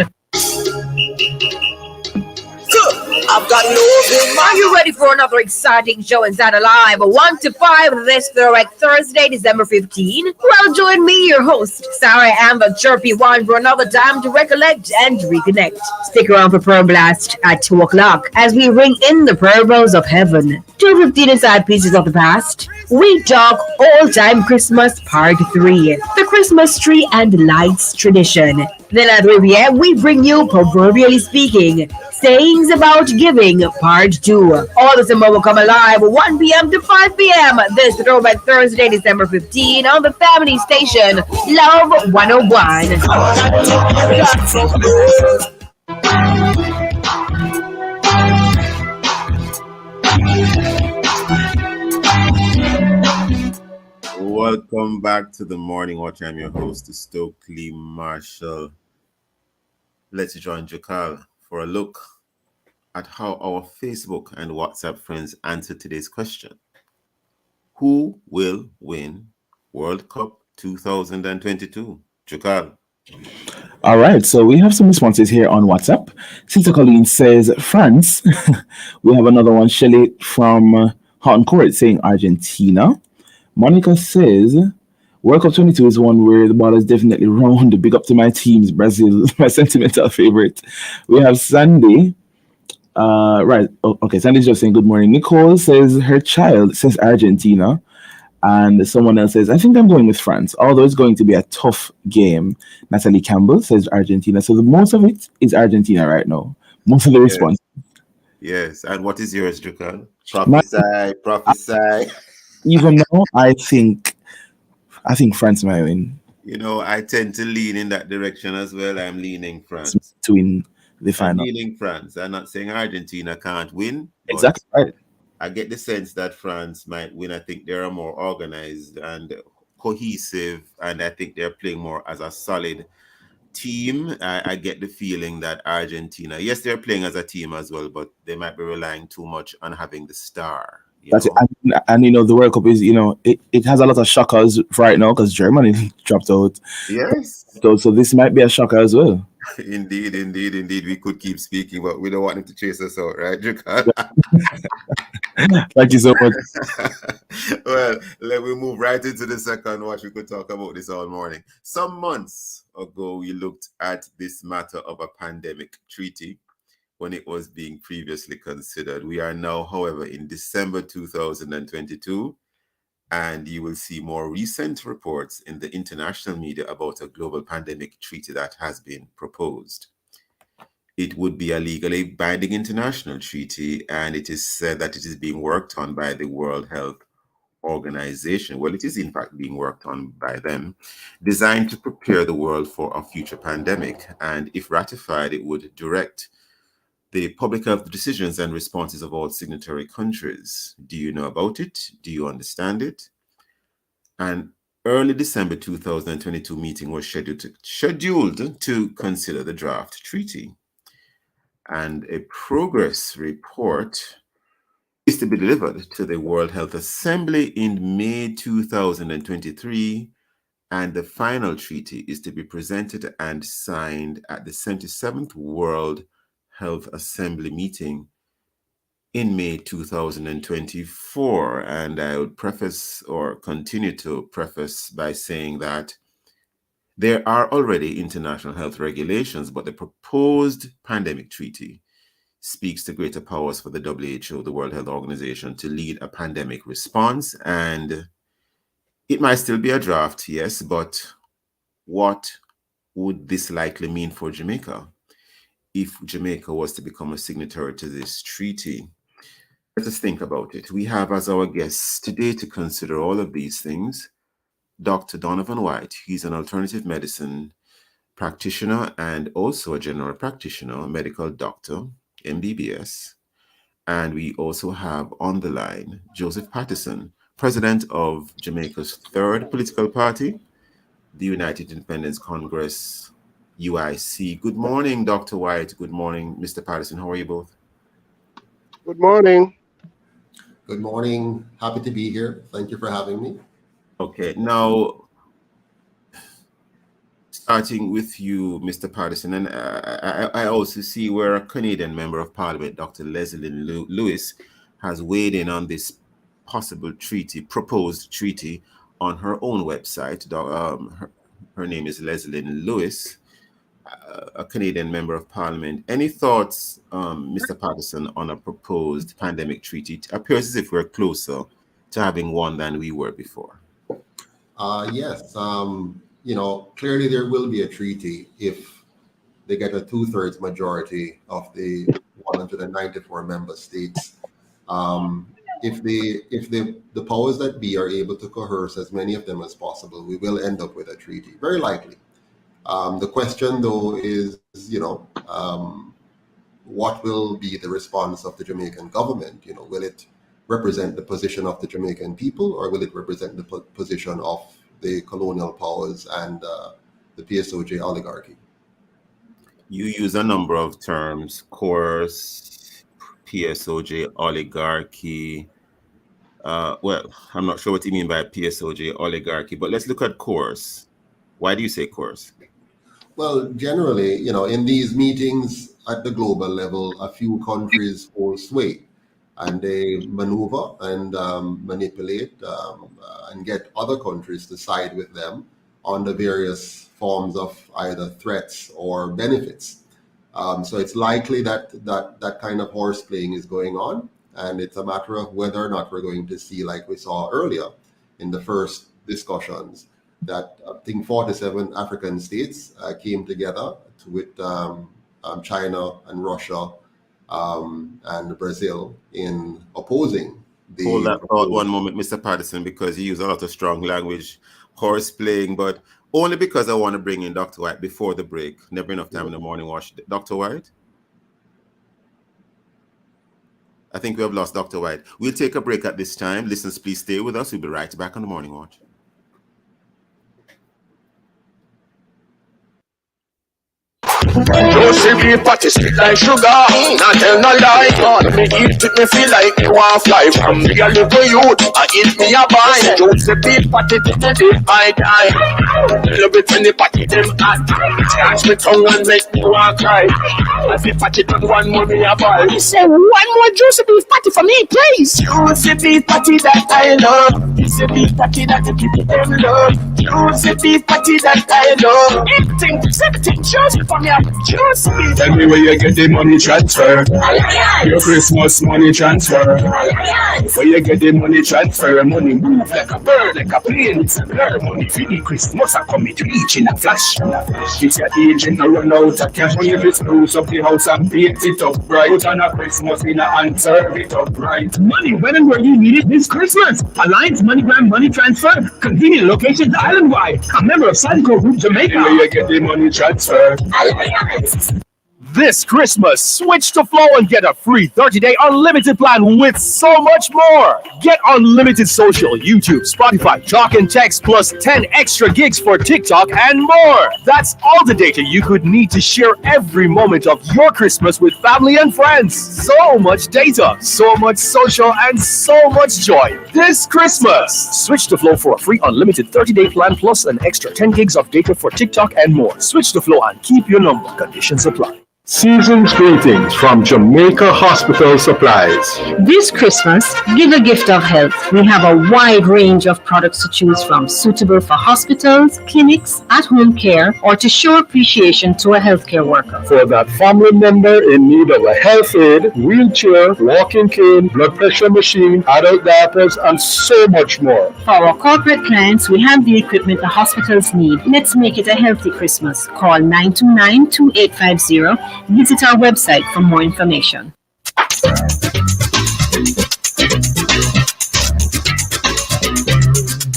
Speaker 10: I've got no. Are you ready for another exciting show inside Alive 1 to 5 this Throwback Thursday, December 15? Well, join me, your host, Sarah and the Chirpy One, for another time to recollect and reconnect. Stick around for Prayer Blast at 2 o'clock as we ring in the prayer bells of heaven. 2:15 inside Pieces of the Past. We talk all-time Christmas Part 3, the Christmas tree and lights tradition. Then at 3 p.m., we bring you Proverbially Speaking, Sayings About Giving, Part 2. All this and more will come alive 1 p.m. to 5 p.m. this Throwback Thursday, December 15 on the family station, Love 101.
Speaker 3: Welcome back to the Morning Watch. I'm your host, Stokeley Marshall. Let's join Jacal for a look at how our Facebook and WhatsApp friends answer today's question. Who will win World Cup 2022? Jacal.
Speaker 15: All right, so we have some responses here on WhatsApp. Sister Colleen says France. We have another one, Shelley from Houghton Court, saying Argentina. Monica says World Cup 22 is one where the ball is definitely round. Big up to my teams, Brazil, my sentimental favorite. We have Sandy. Right. Oh, okay, Sandy's just saying good morning. Nicole says her child says Argentina. And someone else says, I think I'm going with France, although it's going to be a tough game. Natalie Campbell says Argentina. So the most of it is Argentina right now. Most of the response.
Speaker 3: Yes. And what is yours, Jacal? Prophesy.
Speaker 15: Even now, I think France might win.
Speaker 3: You know, I tend to lean in that direction as well. I'm leaning France.
Speaker 15: To win the final.
Speaker 3: I'm leaning France. I'm not saying Argentina can't win.
Speaker 15: Exactly right.
Speaker 3: I get the sense that France might win. I think they are more organized and cohesive, and I think they're playing more as a solid team. I get the feeling that Argentina, yes, they're playing as a team as well, but they might be relying too much on having the star
Speaker 15: That's it. And the World Cup is, it has a lot of shockers right now because Germany dropped out.
Speaker 3: Yes.
Speaker 15: So this might be a shocker as well.
Speaker 3: Indeed. We could keep speaking, but we don't want him to chase us out, right, Jacob?
Speaker 15: Thank you so much.
Speaker 3: Well, let me move right into the second watch. We could talk about this all morning. Some months ago, we looked at this matter of a pandemic treaty when it was being previously considered. We are now, however, in December 2022, and you will see more recent reports in the international media about a global pandemic treaty that has been proposed. It would be a legally binding international treaty, and it is said that it is being worked on by the World Health Organization. Well, it is in fact being worked on by them, designed to prepare the world for a future pandemic. And if ratified, it would direct the public health decisions and responses of all signatory countries. Do you know about it? Do you understand it? An early December 2022 meeting was scheduled to consider the draft treaty. And a progress report is to be delivered to the World Health Assembly in May 2023, and the final treaty is to be presented and signed at the 77th World Health Assembly meeting in May 2024. And I would continue to preface by saying that there are already international health regulations, but the proposed pandemic treaty speaks to greater powers for the WHO, the World Health Organization, to lead a pandemic response. And it might still be a draft, yes, but what would this likely mean for Jamaica if Jamaica was to become a signatory to this treaty? Let us think about it. We have as our guests today to consider all of these things Dr. Donovan White. He's an alternative medicine practitioner and also a general practitioner, medical doctor, MBBS. And we also have on the line Joseph Patterson, president of Jamaica's third political party, the United Independence Congress, UIC. Good morning, Dr. White. Good morning, Mr. Patterson. How are you both?
Speaker 13: Good morning.
Speaker 14: Good morning. Happy to be here. Thank you for having me.
Speaker 3: Okay, now starting with you, Mr. Patterson, and I also see where a Canadian member of Parliament, Dr. Leslie Lewis, has weighed in on this possible proposed treaty on her own website. Her name is Leslie Lewis, a Canadian member of Parliament. Any thoughts, Mr. Patterson, on a proposed pandemic treaty? It appears as if we're closer to having one than we were before.
Speaker 14: Yes. Clearly there will be a treaty if they get a 2/3 majority of the 194 member states. If the powers that be are able to coerce as many of them as possible, we will end up with a treaty, very likely. The question, though, is, what will be the response of the Jamaican government? Will it represent the position of the Jamaican people, or will it represent the position of the colonial powers and the PSOJ oligarchy?
Speaker 3: You use a number of terms: coerce, PSOJ oligarchy. Well, I'm not sure what you mean by PSOJ oligarchy, but let's look at coerce. Why do you say coerce?
Speaker 14: Well, generally, in these meetings at the global level, a few countries hold sway, and they maneuver and manipulate and get other countries to side with them on the various forms of either threats or benefits. So it's likely that kind of horse playing is going on, and it's a matter of whether or not we're going to see, like we saw earlier in the first discussions, that I think 47 African states came together with China and Russia and Brazil in opposing the...
Speaker 3: Hold that thought one moment, Mr. Patterson, because you use a lot of strong language, horse playing, but only because I want to bring in Dr. White before the break. Never enough time in the morning watch. Dr. White? I think we have lost Dr. White. We'll take a break at this time. Listeners, please stay with us. We'll be right back on the morning watch.
Speaker 5: Juicy beef patty sweet like sugar. Not tell no lie. Let me eat it, me feel like me want fly. From me a little youth, I eat me a bite. Juicy beef patty, I die. Love it when the patty them hot. Catch me tongue and make me want cry. As if patty done one more me a bite.
Speaker 4: You say one more juicy beef patty for me, please.
Speaker 5: Juicy beef patty that I love. Juicy beef patty that the people them love. Juicy beef patty that I love. Everything juicy for me. Juicy beef.
Speaker 9: Tell me where you get the money transfer. Your Christmas money transfer. Where you get the money transfer. Money move like a bird, like a plane. It's a blur. Money for the Christmas I come to reach in a flash. It's your agent no run out of cash. When you just spruce up the house and paint it up bright. Put on a Christmas dinner and serve it up right. Money when and where you need it this Christmas. Alliance MoneyGram Money Transfer. Convenient locations island-wide. A member of Sadco Group Jamaica. Where you get the money transfer.
Speaker 11: This Christmas, switch to Flow and get a free 30-day unlimited plan with so much more. Get unlimited social, YouTube, Spotify, talk and text, plus 10 extra gigs for TikTok and more. That's all the data you could need to share every moment of your Christmas with family and friends. So much data, so much social, and so much joy this Christmas. Switch to Flow for a free unlimited 30-day plan plus an extra 10 gigs of data for TikTok and more. Switch to Flow and keep your number. Conditions apply.
Speaker 5: Season's greetings from Jamaica Hospital Supplies.
Speaker 24: This Christmas, give a gift of health. We have a wide range of products to choose from, suitable for hospitals, clinics, at-home care, or to show appreciation to a healthcare worker.
Speaker 5: For that family member in need of a health aid, wheelchair, walking cane, blood pressure machine, adult diapers, and so much more.
Speaker 24: For our corporate clients, we have the equipment the hospitals need. Let's make it a healthy Christmas. Call 929-2850. Visit our website for more information.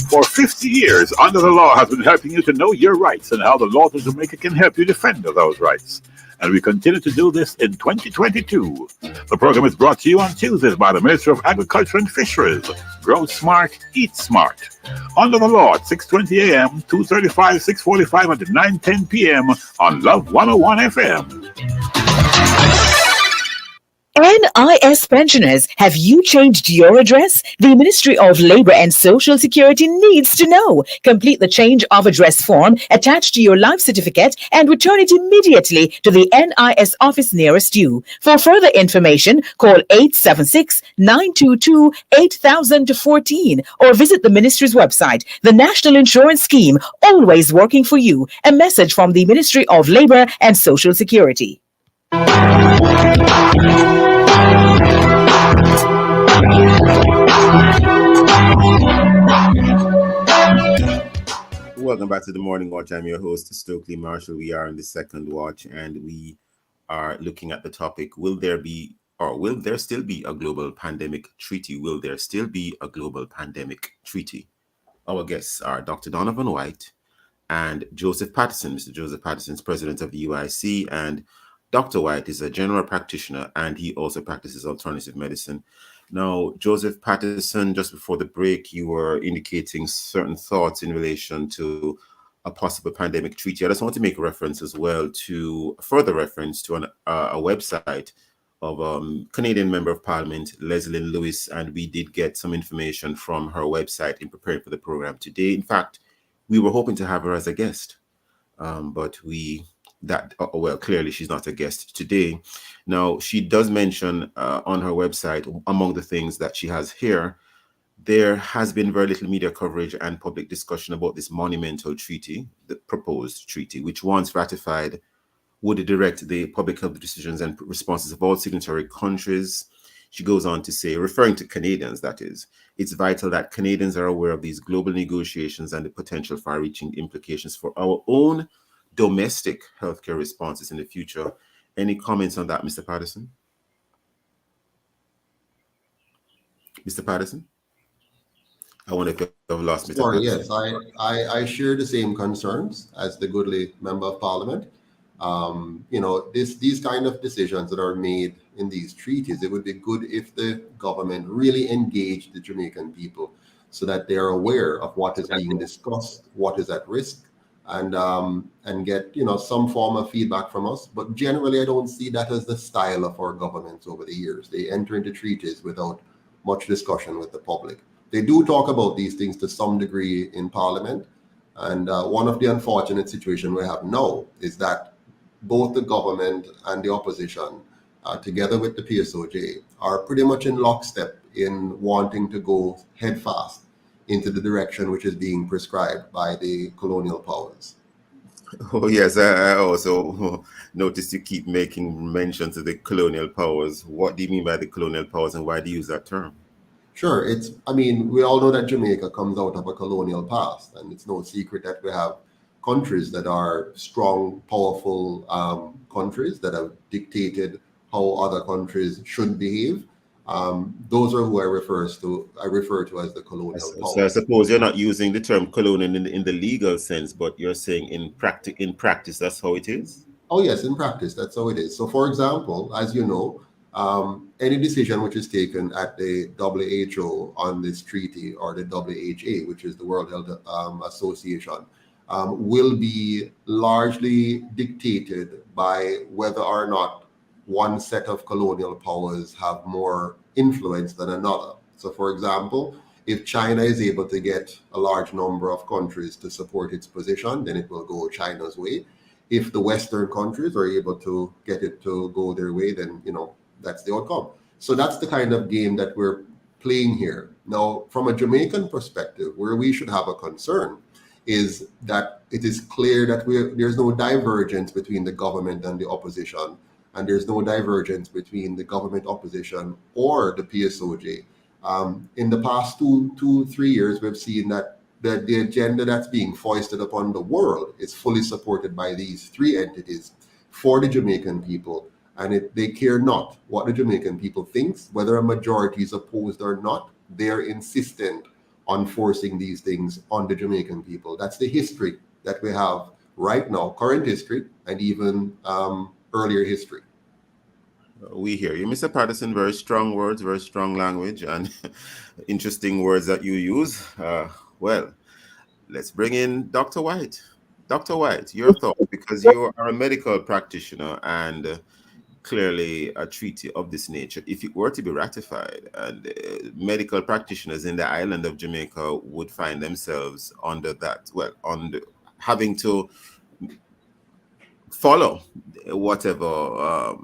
Speaker 6: For 50 years, Under the Law has been helping you to know your rights and how the law of Jamaica can help you defend those rights. And we continue to do this in 2022. The program is brought to you on Tuesdays by the Ministry of Agriculture and Fisheries. Grow smart, eat smart. Under the Law at 6:20 a.m., 2:35, 6:45, and 9:10 p.m. on Love 101 FM.
Speaker 17: NIS pensioners, have you changed your address? The Ministry of Labour and Social Security needs to know. Complete the change of address form attached to your life certificate and return it immediately to the NIS office nearest you. For further information, call 876-922-8014 or visit the Ministry's website. The National Insurance Scheme, always working for you. A message from the Ministry of Labour and Social Security.
Speaker 3: Welcome back to the Morning Watch. I'm your host, Stokeley Marshall. We are in the second watch, and we are looking at the topic: will there still be a global pandemic treaty? Will there still be a global pandemic treaty? Our guests are Dr. Donovan White and Joseph Patterson. Mr. Joseph Patterson is president of the UIC, and Dr. White is a general practitioner, and he also practices alternative medicine. Now, Joseph Patterson, just before the break, you were indicating certain thoughts in relation to a possible pandemic treaty. I just want to make reference as well to further reference to a website of Canadian Member of Parliament, Leslie Lewis, and we did get some information from her website in preparing for the program today. In fact, we were hoping to have her as a guest, but clearly she's not a guest today. Now, she does mention on her website, among the things that she has here, there has been very little media coverage and public discussion about this monumental treaty, the proposed treaty, which once ratified would direct the public health decisions and responses of all signatory countries. She goes on to say, referring to Canadians, that is, it's vital that Canadians are aware of these global negotiations and the potential far-reaching implications for our own domestic healthcare responses in the future. Any comments on that, Mr. Patterson? Mr. Patterson? I wonder if I've lost Mr.
Speaker 14: Sorry,
Speaker 3: Patterson.
Speaker 14: yes, I share the same concerns as the goodly Member of Parliament. These kind of decisions that are made in these treaties, it would be good if the government really engaged the Jamaican people so that they're aware of what is being discussed, what is at risk, and get some form of feedback from us. But generally, I don't see that as the style of our governments over the years. They enter into treaties without much discussion with the public. They do talk about these things to some degree in Parliament, and one of the unfortunate situations we have now is that both the government and the opposition, together with the PSOJ, are pretty much in lockstep in wanting to go headfast into the direction which is being prescribed by the colonial powers.
Speaker 3: Oh, yes, I also noticed you keep making mention to the colonial powers. What do you mean by the colonial powers, and why do you use that term?
Speaker 14: Sure, we all know that Jamaica comes out of a colonial past, and it's no secret that we have countries that are strong, powerful countries that have dictated how other countries should behave. Those are who I refer to as the colonial powers.
Speaker 3: So I suppose you're not using the term colonial in the legal sense, but you're saying in practice that's how it is?
Speaker 14: Oh yes, in practice that's how it is. So for example, as you know, any decision which is taken at the WHO on this treaty, or the WHA, which is the World Health Association, will be largely dictated by whether or not one set of colonial powers have more influence than another. So for example, if China is able to get a large number of countries to support its position, then it will go China's way. If the Western countries are able to get it to go their way, then that's the outcome. So that's the kind of game that we're playing here. Now, from a Jamaican perspective, where we should have a concern is that it is clear that there's no divergence between the government and the opposition, and there's no divergence between the government, opposition, or the PSOJ. In the past 3 years, we've seen that the agenda that's being foisted upon the world is fully supported by these three entities for the Jamaican people, and they care not what the Jamaican people thinks, whether a majority is opposed or not. They're insistent on forcing these things on the Jamaican people. That's the history that we have right now, current history, and even earlier history.
Speaker 3: We hear you, Mr. Patterson. Very strong words, very strong language, and interesting words that you use. Well, let's bring in Dr. White. Dr. White, your thoughts, because you are a medical practitioner, and clearly a treaty of this nature, if it were to be ratified, and medical practitioners in the island of Jamaica would find themselves under that, having to follow whatever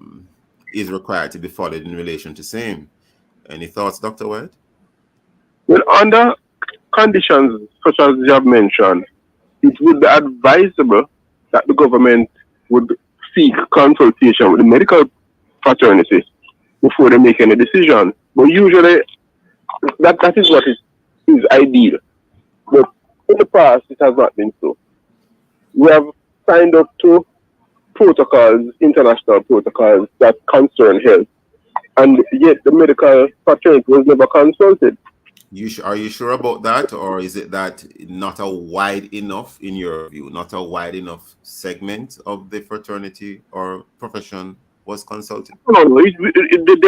Speaker 3: is required to be followed in relation to same. Any thoughts, Dr. White?
Speaker 13: Well, under conditions such as you have mentioned, it would be advisable that the government would seek consultation with the medical fraternity before they make any decision. But usually, that is what is ideal. But in the past, it has not been so. We have signed up to protocols, international protocols that concern health, and yet the medical fraternity was never consulted.
Speaker 3: Are you sure about that, or is it that not a wide enough, in your view, not a wide enough segment of the fraternity or profession was consulted?
Speaker 13: No, they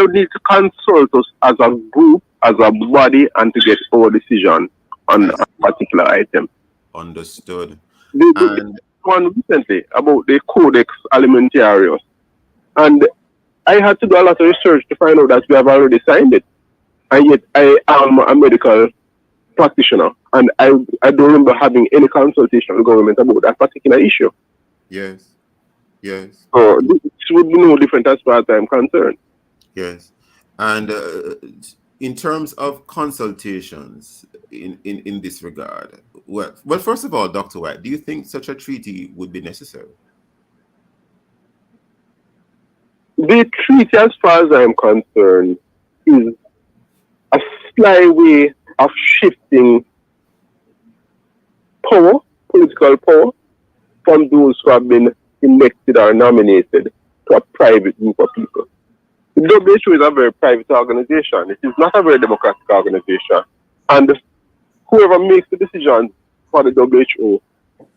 Speaker 13: would need to consult us as a group, as a body, and to get our decision on a particular item.
Speaker 3: Understood.
Speaker 13: And one recently about the Codex Alimentarius, and I had to do a lot of research to find out that we have already signed it, and yet I am a medical practitioner, and I don't remember having any consultation with the government about that particular issue.
Speaker 3: Yes.
Speaker 13: So this would be no different as far as I'm concerned.
Speaker 3: Yes. And in terms of consultations in this regard, well, first of all, Dr. White, do you think such a treaty would be necessary?
Speaker 13: The treaty, as far as I'm concerned, is a sly way of shifting power, political power, from those who have been elected or nominated to a private group of people. The WHO is a very private organization. It is not a very democratic organization. And whoever makes the decisions for the WHO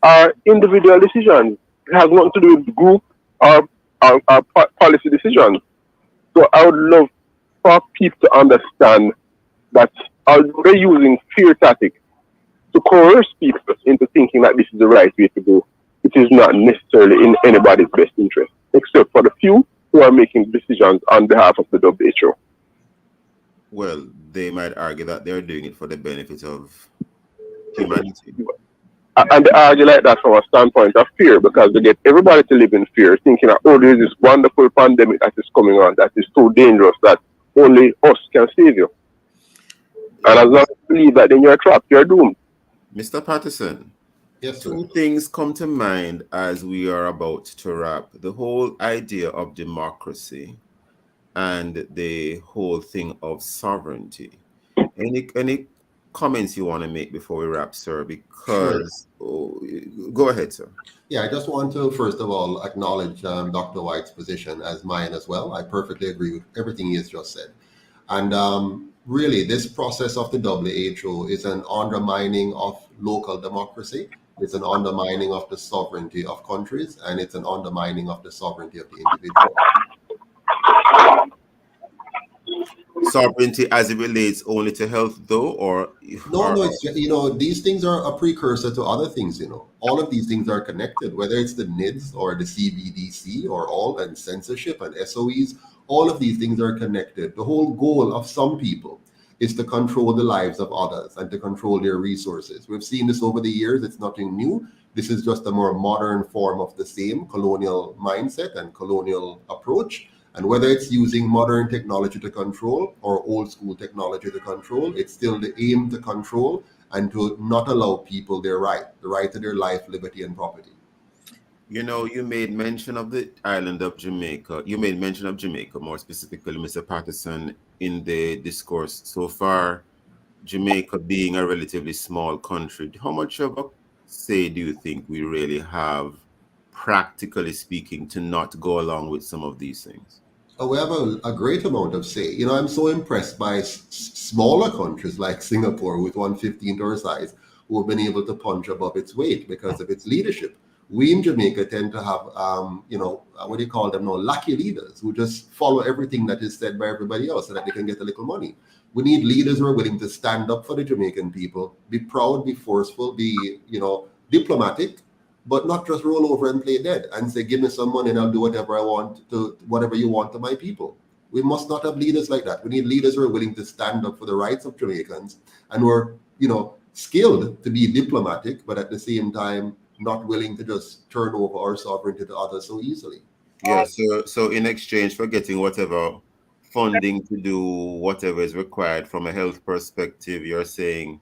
Speaker 13: are individual decisions. It has nothing to do with group or policy decisions. So I would love for people to understand that they're using fear tactics to coerce people into thinking that this is the right way to go, it is not necessarily in anybody's best interest, except for the few who are making decisions on behalf of the WHO.
Speaker 3: Well, they might argue that they're doing it for the benefit of humanity.
Speaker 13: And they argue like that from a standpoint of fear, because they get everybody to live in fear, thinking that, oh, there's this wonderful pandemic that is coming on that is so dangerous that only us can save you. And as long as you believe that, then you're trapped, you're doomed.
Speaker 3: Mr. Patterson,
Speaker 14: yes,
Speaker 3: two things come to mind as we are about to wrap. The whole idea of democracy and the whole thing of sovereignty. Any comments you want to make before we wrap, sir? Because go ahead, sir.
Speaker 14: Yeah, I just want to first of all acknowledge Dr. White's position as mine as well. I perfectly agree with everything he has just said. And really, this process of the WHO is an undermining of local democracy. It's an undermining of the sovereignty of countries, and it's an undermining of the sovereignty of the individual.
Speaker 3: Sovereignty as it relates only to health, though, or
Speaker 14: no, it's, these things are a precursor to other things. All of these things are connected, whether it's the NIDS or the CBDC or all, and censorship and SOEs. All of these things are connected. The whole goal of some people is to control the lives of others and to control their resources. We've seen this over the years. It's nothing new. This is just a more modern form of the same colonial mindset and colonial approach. And whether it's using modern technology to control or old school technology to control, it's still the aim to control and to not allow people the right to their life, liberty, and property.
Speaker 3: You made mention of the island of Jamaica. You made mention of Jamaica, more specifically, Mr. Patterson, in the discourse so far. Jamaica being a relatively small country, how much of a say do you think we really have, practically speaking, to not go along with some of these things?
Speaker 14: We have a great amount of say. I'm so impressed by smaller countries like Singapore with 1/15 our size, who have been able to punch above its weight because of its leadership. We in Jamaica tend to have, what do you call them now, lucky leaders who just follow everything that is said by everybody else so that they can get a little money. We need leaders who are willing to stand up for the Jamaican people, be proud, be forceful, be, diplomatic, but not just roll over and play dead and say, give me some money and I'll do whatever I want to, whatever you want to my people. We must not have leaders like that. We need leaders who are willing to stand up for the rights of Jamaicans and who are, skilled to be diplomatic, but at the same time, not willing to just turn over our sovereignty to others so easily.
Speaker 3: Yeah, so in exchange for getting whatever funding to do whatever is required from a health perspective, you're saying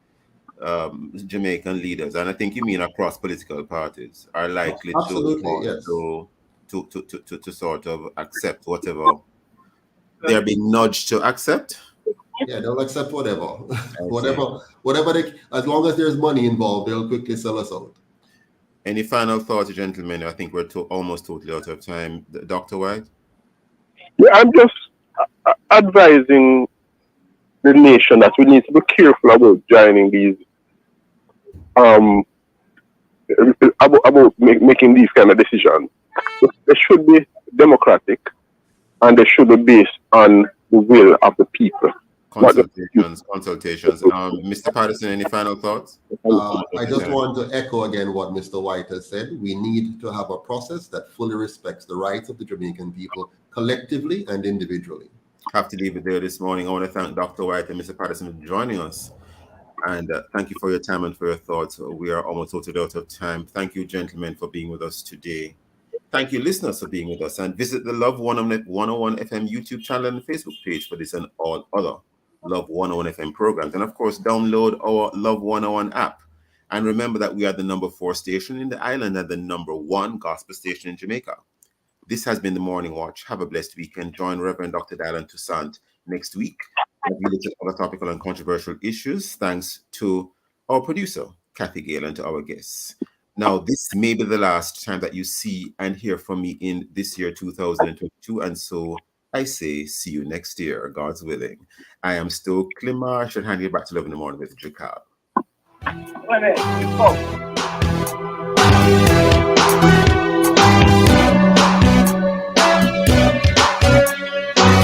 Speaker 3: Jamaican leaders, and I think you mean across political parties, are likely to sort of accept whatever they're being nudged to accept.
Speaker 14: Yeah, they'll accept whatever. whatever they, as long as there's money involved, they'll quickly sell us out.
Speaker 3: Any final thoughts, gentlemen? I think we're almost totally out of time. Dr. White?
Speaker 13: Yeah, I'm just advising the nation that we need to be careful about joining these, about making these kind of decisions. They should be democratic and they should be based on the will of the people.
Speaker 3: Consultations. Mr. Patterson, any final thoughts?
Speaker 14: I just want to echo again what Mr. White has said. We need to have a process that fully respects the rights of the Jamaican people collectively and individually.
Speaker 3: Have to leave it there this morning. I want to thank Dr. White and Mr. Patterson for joining us. And thank you for your time and for your thoughts. We are almost totally out of time. Thank you, gentlemen, for being with us today. Thank you, listeners, for being with us. And visit the Love 101 FM YouTube channel and Facebook page for this and all other Love 101 FM programs. And of course, download our Love 101 app. And remember that we are the number 4 station in the island and the number 1 gospel station in Jamaica. This has been the Morning Watch. Have a blessed weekend. Join Reverend Dr. Dylan Toussaint next week as we look at other topical and controversial issues. Thanks to our producer, Kathy Gale, and to our guests. Now, this may be the last time that you see and hear from me in this year, 2022. And so I say, see you next year, God's willing. I am Stokeley Marsh and hand you back to Love in the Morning with Jacob.